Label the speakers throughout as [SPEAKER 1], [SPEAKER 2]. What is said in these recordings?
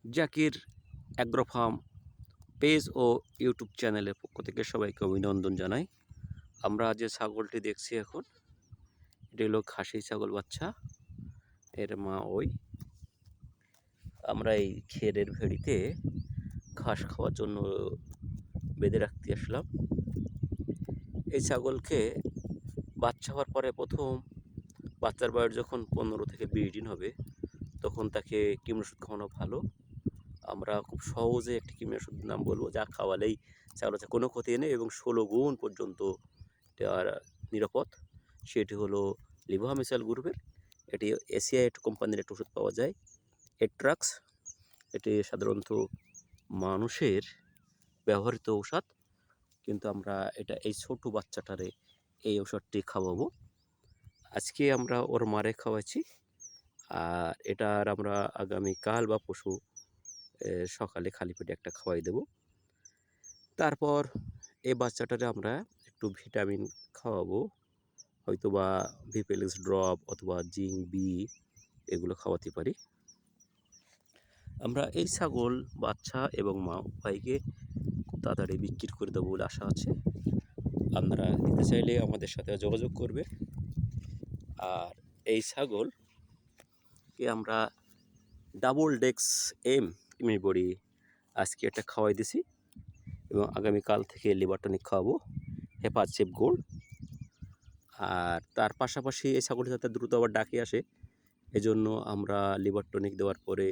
[SPEAKER 1] Zakir agro farm page ও YouTube চ্যানেলের পক্ষ থেকে সবাইকে অভিনন্দন জানাই। আমরা যে ছাগলটি দেখছি এখন, এটি হলো খাসি ছাগল বাচ্চা। এর মা ওই। আমরা এই খেরের ভেড়িতে ঘাস খাওয়ার জন্য বেঁধে রাখতে আসলাম। এই ছাগলকে বাচ্চা হওয়ার পরে প্রথম বাচ্চার বয়স যখন 15 থেকে 20 দিন হবে, তখন তাকে কৃমি ওষুধ খাওয়ানো ভালো। আমরা খুব সহজে একটি কৃমি ওষুধের নাম বলবো, যা খাওয়ালেই ছাগলের কোনো ক্ষতি নেই এবং 16 গুণ পর্যন্ত নিরাপদ। সেটি হলো লিভোমিসাল গ্রুপের। এটি এসিআই কোম্পানির একটা ওষুধ পাওয়া যায়, এট্রাক্স। এটি সাধারণত মানুষের ব্যবহৃত ঔষধ, কিন্তু আমরা এই ছোট বাচ্চাটারে এই ওষুধটি খাওয়াবো। আজকে আমরা ওর মারে খাওয়াচ্ছি, আর এটার আমরা আগামীকাল বা পরশু সকালে খালি পেটে একটা খাওয়াই দেব। তারপর এই বাচ্চাটারে আমরা একটু ভিটামিন খাওয়াবো, হয়তো বা ভিপেলিক্স ড্রপ অথবা জিঙ্ক বি এগুলো খাওয়াতে পারি। আমরা এই ছাগল বাচ্চা এবং মা উভয়কে খুব তাড়াতাড়ি বিক্রি করে দেবো বলে আশা আছে। আপনারা নিতে চাইলে আমাদের সাথে যোগাযোগ করবে। আর এই ছাগলকে আমরা ডাবল ডেক্স এম বড়ি আজকে এটা খাওয়াই দিছি, এবং আগামীকাল থেকে লিভার টনিক খাওয়াবো, হেপাচিপ গোল্ড। আর তার পাশাপাশি এই ছাগলটি যাতে দ্রুত আবার ডাকে আসে, এজন্য আমরা লিভার টনিক দেওয়ার পরে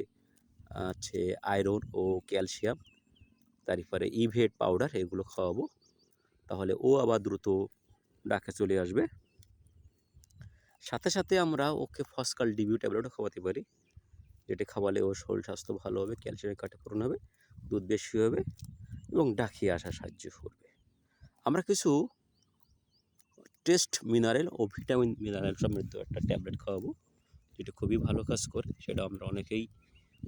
[SPEAKER 1] আছে আয়রন ও ক্যালসিয়াম, তারপরে ইভেট পাউডার, এগুলো খাওয়াবো। তাহলে ও আবার দ্রুত ডাকে চলে আসবে। সাথে সাথে আমরা ওকে ফসকাল ডিবিউ ট্যাবলেটও খাওয়াতে পারি, যেটি খাওয়ালে ওর শরীর স্বাস্থ্য ভালো হবে, ক্যালসিয়ামের কাঠে পূরণ হবে, দুধ বেশি হবে এবং ডাকিয়ে আসা সাহায্য করবে। আমরা কিছু টেস্ট মিনারেল ও ভিটামিন মিনারেল সমৃদ্ধ একটা ট্যাবলেট খাওয়াবো, যেটা খুবই ভালো কাজ করে, সেটা আমরা অনেকেই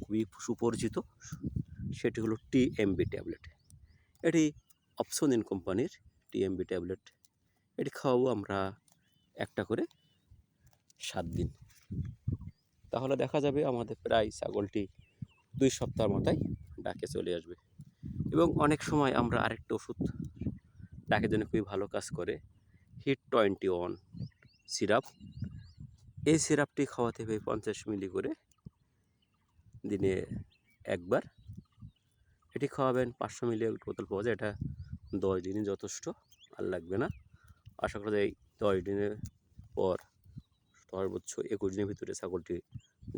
[SPEAKER 1] খুবই সুপরিচিত। সেটি হলো টিএমবি ট্যাবলেট। এটি অপসনিন কোম্পানির টিএমবি ট্যাবলেট। এটি খাওয়াবো আমরা একটা করে 7 দিন। তাহলে দেখা যাবে আমাদের প্রায় ছাগলটি 2 সপ্তাহের মাথায় ডাকে চলে আসবে। এবং অনেক সময় আমরা আরেকটা ওষুধ ডাকের জন্য খুবই ভালো কাজ করে, হিট 21 সিরাপ। এই সিরাপটি খাওয়াতে হবে 50 মিলি করে দিনে একবার। এটি খাওয়াবেন 500 মিলি বোতল পাওয়া যায়, এটা 10 দিনই যথেষ্ট, আর লাগবে না। আশা করা যায় 10 দিনের পর সর্বোচ্চ 21 দিনের ভিতরে ছাগলটি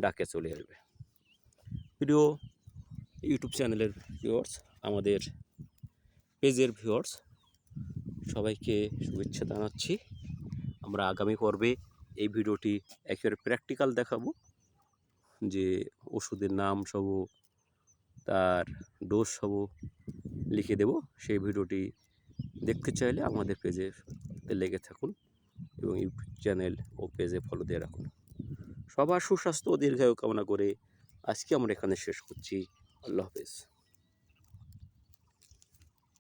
[SPEAKER 1] ডাকে চলে আসবে। প্রিয় ইউটিউব চ্যানেলের ভিউয়ার্স, আমাদের পেজের ভিউয়ার্স, সবাইকে শুভেচ্ছা জানাচ্ছি। আমরা আগামী পর্বে এই ভিডিওটি একেবারে প্র্যাকটিক্যাল দেখাবো, যে ওষুধের নাম সহ তার ডোজ সহ লিখে দেব। সেই ভিডিওটি দেখতে চাইলে আমাদের পেজে লেগে থাকুন এবং ইউটিউব চ্যানেল ও পেজে ফলো দিয়ে রাখুন। সবার সুস্বাস্থ্য ও দীর্ঘায়ু কামনা করে আজকে আমরা এখানে শেষ করছি। আল্লাহ হাফেজ।